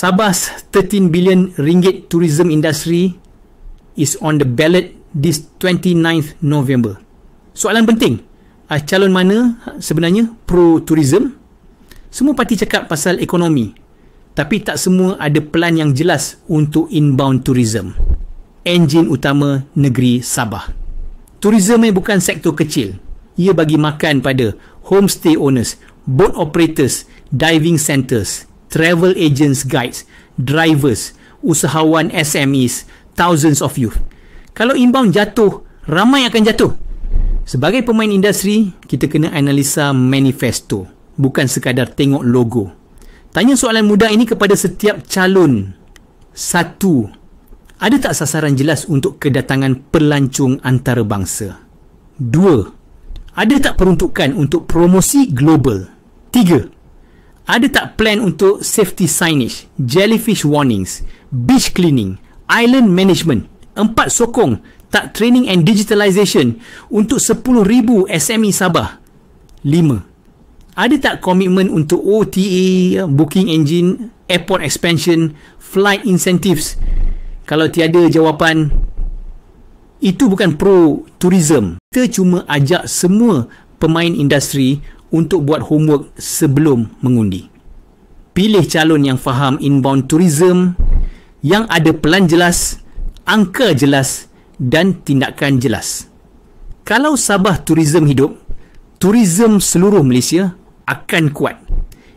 Sabah's 13 billion ringgit tourism industry is on the ballot this 29th November. Soalan penting, calon mana sebenarnya pro-tourism? Semua parti cakap pasal ekonomi, tapi tak semua ada plan yang jelas untuk inbound tourism, enjin utama negeri Sabah. Tourism ni bukan sektor kecil. Ia bagi makan pada homestay owners, boat operators, diving centres, travel agents, guides, drivers, usahawan SMEs, thousands of youth. Kalau inbound jatuh, ramai akan jatuh. Sebagai pemain industri, kita kena analisa manifesto, bukan sekadar tengok logo. Tanya soalan mudah ini kepada setiap calon. 1. Ada tak sasaran jelas untuk kedatangan pelancong antarabangsa? 2. Ada tak peruntukan untuk promosi global? 3. Ada tak plan untuk safety signage, jellyfish warnings, beach cleaning, island management? 4. Sokong tak training and digitalization untuk 10,000 SME Sabah? 5. Ada tak komitmen untuk OTA, booking engine, airport expansion, flight incentives? Kalau tiada jawapan, itu bukan pro-tourism. Kita cuma ajak semua pemain industri untuk buat homework sebelum mengundi. Pilih calon yang faham inbound tourism, yang ada pelan jelas, angka jelas dan tindakan jelas. Kalau Sabah Tourism hidup, tourism seluruh Malaysia akan kuat.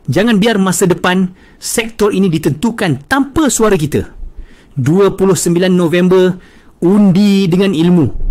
Jangan biar masa depan sektor ini ditentukan tanpa suara kita. 29 November, undi dengan ilmu.